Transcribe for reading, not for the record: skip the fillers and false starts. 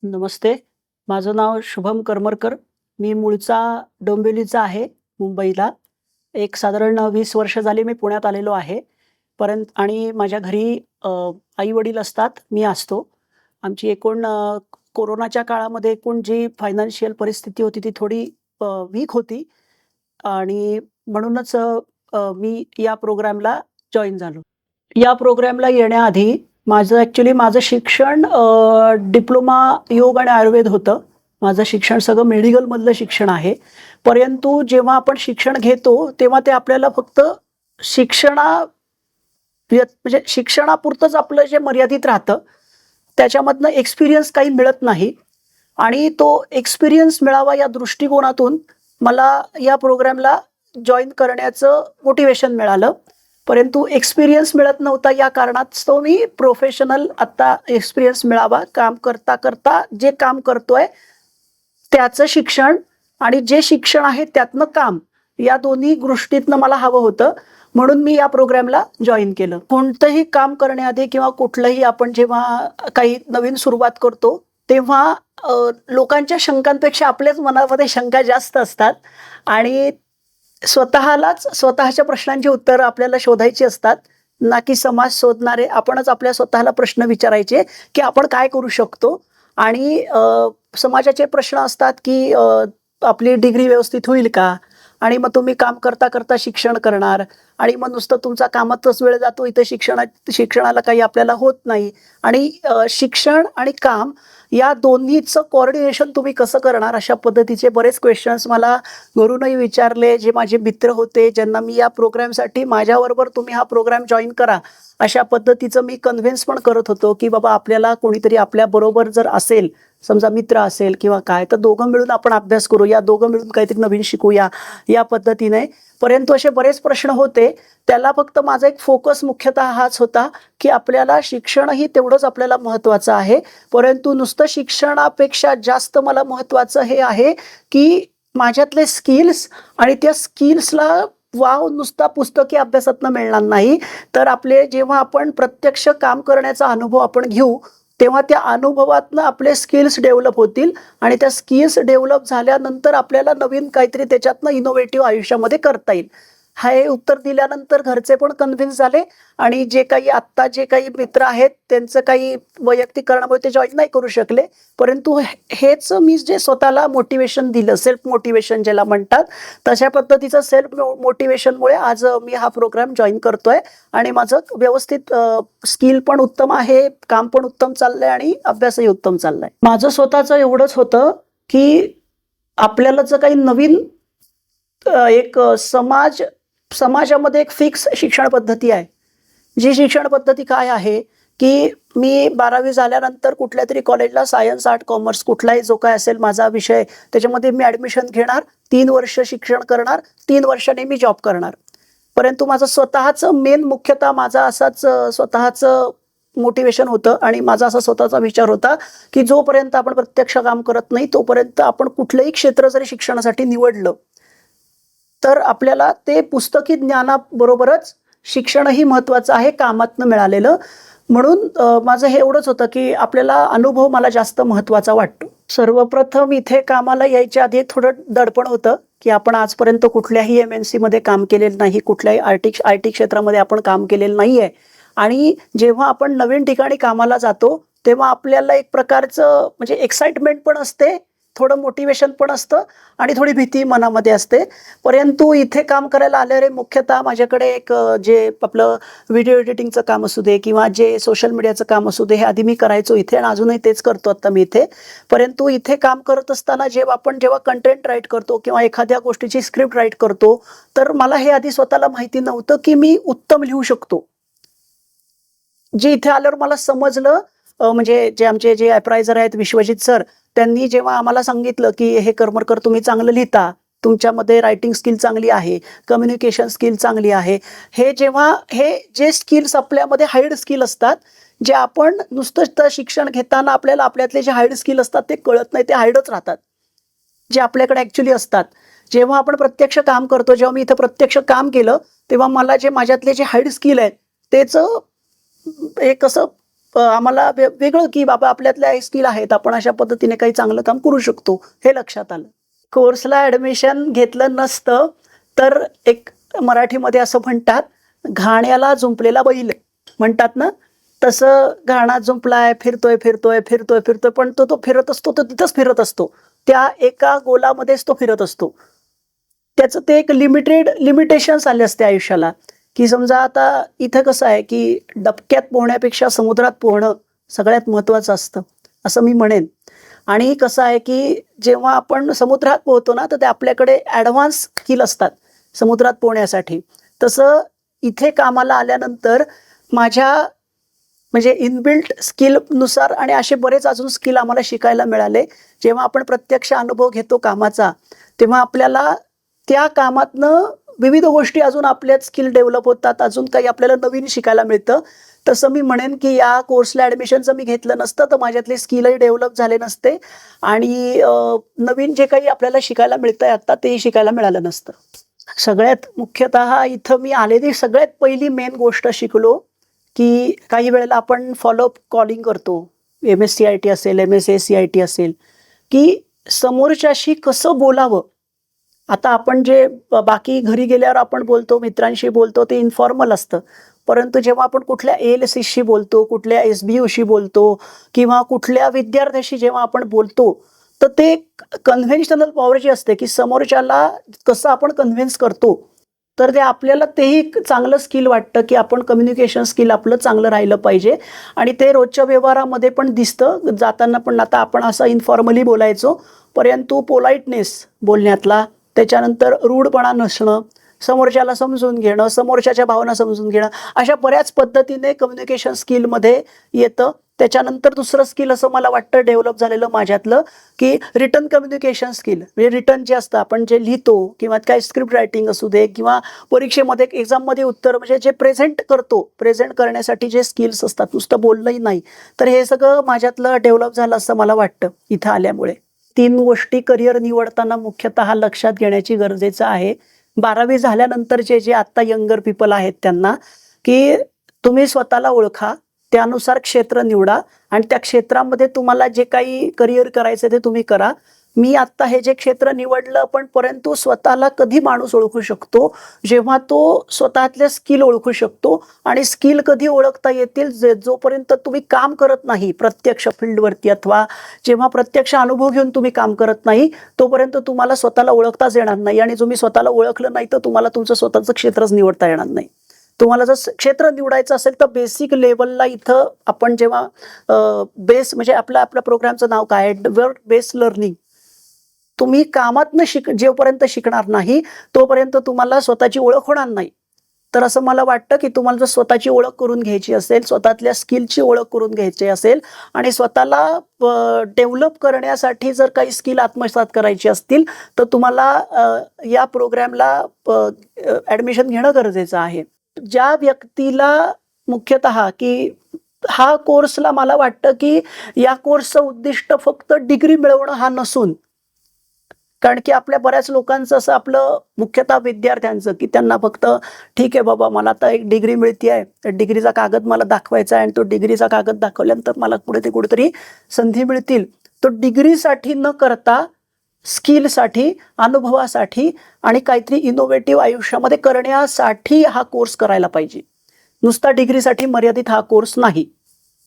नमस्ते. माझं नाव शुभम करमरकर. मी मूळचा डोंबिवलीचा आहे, मुंबईला. एक साधारण 20 वर्ष झाली मी पुण्यात आलेलो आहे. आणि माझ्या घरी आई-वडील असतात, मी असतो. आमची एकूण कोरोनाच्या काळामध्ये एकूण जी फायनान्शियल परिस्थिती होती ती थोडी वीक होती आणि म्हणूनच मी या प्रोग्रामला जॉइन झालो. या प्रोग्रामला येण्याआधी माझं शिक्षण डिप्लोमा योग आणि आयुर्वेद होतं. माझं शिक्षण सगळं मेडिकलमधलं शिक्षण आहे. परंतु जेव्हा आपण शिक्षण घेतो, तेव्हा ते आपल्याला फक्त शिक्षणा म्हणजे शिक्षणापुरतंच आपलं जे मर्यादित राहतं, त्याच्यामधनं एक्सपिरियन्स काही मिळत नाही आणि तो एक्सपिरियन्स मिळावा या दृष्टिकोनातून मला या प्रोग्रामला जॉइन करण्याचं मोटिव्हेशन मिळालं. परंतु एक्सपिरियन्स मिळत नव्हता या कारणास्तव मी प्रोफेशनल आत्ता एक्सपिरियन्स मिळावा, काम करता जे काम करतोय त्याचं शिक्षण आणि जे शिक्षण आहे त्यातनं काम, या दोन्ही गोष्टीतनं मला हवं होतं. म्हणून मी या प्रोग्रामला जॉइन केलं. कोणतंही काम करण्याआधी किंवा कुठलंही आपण जेव्हा काही नवीन सुरुवात करतो, तेव्हा लोकांच्या शंकांपेक्षा आपल्याच मनामध्ये शंका जास्त असतात आणि स्वतःच्या प्रश्नांची उत्तरं आपल्याला शोधायची असतात, ना की समाज शोधणारे. आपणच आपल्या स्वतःला प्रश्न विचारायचे, की आपण काय करू शकतो. आणि समाजाचे प्रश्न असतात, की आपली डिग्री व्यवस्थित होईल का? आणि मग तुम्ही काम करता शिक्षण करणार आणि मग नुसतं तुमचा कामातच वेळ जातो, इथं शिक्षणाला काही आपल्याला होत नाही. आणि शिक्षण आणि काम या दोन्हीचं कोऑर्डिनेशन तुम्ही कसं करणार, अशा पद्धतीचे बरेच क्वेश्चन्स मला घरूनही विचारले. जे माझे मित्र होते, ज्यांना मी या प्रोग्रामसाठी माझ्याबरोबर तुम्ही हा प्रोग्राम जॉईन करा, अशा पद्धतीचं मी कन्व्हिन्स पण करत होतो, की बाबा आपल्याला कोणीतरी आपल्याबरोबर जर असेल, समजा मित्र असेल किंवा काय, तर दोघं मिळून आपण अभ्यास करूया, दोघं मिळून काहीतरी नवीन शिकूया, या पद्धतीने. परंतु असे बरेच प्रश्न होते. त्याला फक्त माझा एक फोकस मुख्यतः हाच होता, की आपल्याला शिक्षणही तेवढंच आपल्याला महत्त्वाचं आहे. परंतु नुसतं शिक्षणापेक्षा जास्त मला महत्त्वाचं हे आहे, की माझ्यातले स्किल्स, आणि त्या स्किल्सला वाव नुसता पुस्तकी अभ्यासातनं मिळणार नाही, तर आपले जेव्हा आपण प्रत्यक्ष काम करण्याचा अनुभव आपण घेऊ, तेव्हा त्या अनुभवातनं आपले स्किल्स डेव्हलप होतील आणि त्या स्किल्स डेव्हलप झाल्यानंतर आपल्याला नवीन काहीतरी त्याच्यातनं इनोव्हेटिव्ह आयुष्यामध्ये करता येईल. हे उत्तर दिल्यानंतर घरचे पण कन्व्हिन्स झाले आणि जे काही मित्र आहेत त्यांचं काही वैयक्तिक कारणामुळे ते जॉईन नाही करू शकले. परंतु हेच मी जे स्वतःला मोटिवेशन दिलं, सेल्फ मोटिवेशन ज्याला म्हणतात, तशा पद्धतीचं सेल्फ मोटिवेशनमुळे आज मी हा प्रोग्राम जॉईन करतोय आणि माझं व्यवस्थित स्किल पण उत्तम आहे, काम पण उत्तम चाललंय आणि अभ्यासही उत्तम चाललाय. माझं स्वतःचं एवढंच होतं, की आपल्याला जर काही नवीन एक समाजामध्ये एक फिक्स शिक्षण पद्धती आहे. जी शिक्षण पद्धती काय आहे, की मी 12वी झाल्यानंतर कुठल्या तरी कॉलेजला सायन्स, आर्ट, कॉमर्स कुठलाही जो काय असेल माझा विषय, त्याच्यामध्ये मी ॲडमिशन घेणार, 3 वर्ष शिक्षण करणार, 3 वर्षांनी मी जॉब करणार. परंतु माझं स्वतःचं मुख्यतः माझा असाच स्वतःचं मोटिवेशन होतं आणि माझा असा स्वतःचा विचार होता, की जोपर्यंत आपण प्रत्यक्ष काम करत नाही, तोपर्यंत आपण कुठलंही क्षेत्र जरी शिक्षणासाठी निवडलं, तर आपल्याला ते पुस्तकी ज्ञानाबरोबरच शिक्षणही महत्त्वाचं आहे, कामातनं मिळालेलं. म्हणून माझं हे एवढंच होतं, की आपल्याला अनुभव मला जास्त महत्त्वाचा वाटतो. सर्वप्रथम इथे कामाला यायच्या आधी थोडं दडपण होतं, की आपण आजपर्यंत कुठल्याही MNCमध्ये काम केलेलं नाही, कुठल्याही IT क्षेत्रामध्ये आपण काम केलेलं नाही आहे. आणि जेव्हा आपण नवीन ठिकाणी कामाला जातो, तेव्हा आपल्याला एक प्रकारचं म्हणजे एक्साइटमेंट पण असते, थोडं मोटिवेशन पण असतं आणि थोडी भीती मनामध्ये असते. परंतु इथे काम करायला आल्यावर मुख्यतः माझ्याकडे एक जे आपलं व्हिडिओ एडिटिंगचं काम असू दे किंवा जे सोशल मीडियाचं काम असू दे, हे आधी मी करायचो इथे आणि अजूनही तेच करतो आता मी इथे. परंतु इथे काम करत असताना जेव्हा कंटेंट राईट करतो किंवा एखाद्या गोष्टीची स्क्रिप्ट राईट करतो, तर मला हे आधी स्वतःला माहिती नव्हतं, की मी उत्तम लिहू शकतो. जे इथे आल्यावर मला समजलं. म्हणजे जे अप्रायझर आहेत विश्वजित सर, त्यांनी जेव्हा आम्हाला सांगितलं, की हे करमरकर तुम्ही चांगलं लिहिता, तुमच्यामध्ये रायटिंग स्किल चांगली आहे, कम्युनिकेशन स्किल चांगली आहे. हे जे स्किल्स आपल्यामध्ये हाईड स्किल असतात, जे आपण नुसतं शिक्षण घेताना आपल्याला आपल्यातले जे हाईड स्किल असतात ते कळत नाही, ते हाईडच राहतात, जे आपल्याकडे ॲक्च्युली असतात. जेव्हा आपण प्रत्यक्ष काम करतो, जेव्हा मी इथं प्रत्यक्ष काम केलं, तेव्हा मला माझ्यातले जे हाईड स्किल आहेत त्याचं एक असं आम्हाला वेगळं की बाबा आपल्यातल्या स्किल आहेत, आपण अशा पद्धतीने काही चांगलं काम करू शकतो, हे लक्षात आलं. कोर्सला ॲडमिशन घेतलं नसतं तर एक मराठीमध्ये असं म्हणतात, घाण्याला जुंपलेला बैल म्हणतात ना, तसं घाणा जुंपलाय, फिरतोय, फिरतोय, फिरतोय, फिरतोय, पण तो फिरत असतो, तो तिथंच फिरत असतो. त्या एका गोलामध्येच तो फिरत असतो. त्याचं ते एक लिमिटेशन्स आले असते आयुष्याला, की समजा आता इथं कसं आहे, की डबक्यात पोहण्यापेक्षा समुद्रात पोहणं सगळ्यात महत्त्वाचं असतं, असं मी म्हणेन. आणि कसं आहे, की जेव्हा आपण समुद्रात पोहतो ना, तर ते आपल्याकडे ॲडव्हान्स स्किल असतात समुद्रात पोहण्यासाठी. तसं इथे कामाला आल्यानंतर माझ्या म्हणजे इनबिल्ट स्किलनुसार आणि असे बरेच अजून स्किल आम्हाला शिकायला मिळाले. जेव्हा आपण प्रत्यक्ष अनुभव घेतो कामाचा, तेव्हा आपल्याला त्या कामातनं विविध गोष्टी अजून आपल्यात स्किल डेव्हलप होतात, अजून काही आपल्याला नवीन शिकायला मिळतं. तसं मी म्हणेन, की या कोर्सला ॲडमिशन जर मी घेतलं नसतं, तर माझ्यातले स्किलही डेव्हलप झाले नसते आणि नवीन जे काही आपल्याला शिकायला मिळतंय आता, तेही शिकायला मिळालं नसतं. सगळ्यात मुख्यतः इथं मी आलेली सगळ्यात पहिली मेन गोष्ट शिकलो, की काही वेळेला आपण फॉलोअप कॉलिंग करतो. MSCIT असेल, MSACIT असेल, की समोरच्याशी कसं बोलावं. आता आपण जे बाकी घरी गेल्यावर आपण बोलतो, मित्रांशी बोलतो, ते इन्फॉर्मल असतं. परंतु जेव्हा आपण कुठल्या ALCशी बोलतो, कुठल्या SBUशी बोलतो किंवा कुठल्या विद्यार्थ्याशी जेव्हा आपण बोलतो, तर ते कन्व्हेन्शनल पॉवर जी असते, की समोरच्याला कसं आपण कन्व्हिन्स करतो, तर ते आपल्याला तेही एक चांगलं स्किल वाटतं, की आपण कम्युनिकेशन स्किल आपलं चांगलं राहिलं पाहिजे आणि ते रोजच्या व्यवहारामध्ये पण दिसतं. जाताना पण आता आपण असं इन्फॉर्मली बोलायचो, परंतु पोलाइटनेस बोलण्यातला, त्याच्यानंतर रूडपणा नसणं, समोरच्याला समजून घेणं, समोरच्याच्या भावना समजून घेणं, अशा बऱ्याच पद्धतीने कम्युनिकेशन स्किलमध्ये येतं. त्याच्यानंतर दुसरं स्किल असं मला वाटतं डेव्हलप झालेलं माझ्यातलं, की रिटन कम्युनिकेशन स्किल. म्हणजे रिटन जे असतं, आपण जे लिहितो किंवा काही स्क्रिप्ट रायटिंग असू दे किंवा परीक्षेमध्ये एक्झाममध्ये उत्तर म्हणजे जे प्रेझेंट करतो, प्रेझेंट करण्यासाठी जे स्किल्स असतात, नुसतं बोलणंही नाही. तर हे सगळं माझ्यातलं डेव्हलप झालं असं मला वाटतं इथं आल्यामुळे. 3 गोष्टी करिअर निवडताना मुख्यतः लक्षात घेण्याची गरजेचं आहे. 12वी झाल्यानंतर जे आत्ता यंगर पीपल आहेत त्यांना, की तुम्ही स्वतःला ओळखा, त्यानुसार क्षेत्र निवडा आणि त्या क्षेत्रामध्ये तुम्हाला जे काही करिअर करायचं ते तुम्ही करा. मी आत्ता हे जे क्षेत्र निवडलं, पण परंतु स्वतःला कधी माणूस ओळखू शकतो, जेव्हा तो स्वतःतले स्किल ओळखू शकतो. आणि स्किल कधी ओळखता येतील, जोपर्यंत तुम्ही काम करत नाही प्रत्यक्ष फील्डवरती, अथवा जेव्हा प्रत्यक्ष अनुभव घेऊन तुम्ही काम करत नाही, तोपर्यंत तुम्हाला स्वतःला ओळखताच येणार नाही. आणि तुम्ही स्वतःला ओळखलं नाही तर तुम्हाला तुमचं स्वतःचं क्षेत्रच निवडता येणार नाही. तुम्हाला जर क्षेत्र निवडायचं असेल तर बेसिक लेवलला इथं आपण जेव्हा बेस म्हणजे आपल्या प्रोग्रामचं नाव काय आहे, वर्क बेस्ड लर्निंग. तुम्ही कामातनं जोपर्यंत शिकणार नाही तोपर्यंत तुम्हाला स्वतःची ओळख होणार नाही. तर असं मला वाटतं, की तुम्हाला जर स्वतःची ओळख करून घ्यायची असेल, स्वतःतल्या स्किलची ओळख करून घ्यायची असेल आणि स्वतःला डेव्हलप करण्यासाठी जर काही स्किल आत्मसात करायची असतील, तर तुम्हाला या प्रोग्रामला ॲडमिशन घेणं गरजेचं आहे. ज्या व्यक्तीला मुख्यतः की हा कोर्सला मला वाटतं, की या कोर्सचं उद्दिष्ट फक्त डिग्री मिळवणं हा नसून, कारण की आपल्या बऱ्याच लोकांचं असं आपलं मुख्यतः विद्यार्थ्यांचं, की त्यांना फक्त ठीक आहे बाबा, मला आता एक डिग्री मिळते आहे, तर डिग्रीचा कागद मला दाखवायचा आहे आणि तो डिग्रीचा कागद दाखवल्यानंतर मला पुढे ते कुठेतरी संधी मिळतील. तो डिग्रीसाठी न करता स्किलसाठी, अनुभवासाठी आणि काहीतरी इनोव्हेटिव्ह आयुष्यामध्ये करण्यासाठी हा कोर्स करायला पाहिजे. नुसता डिग्रीसाठी मर्यादित हा कोर्स नाही.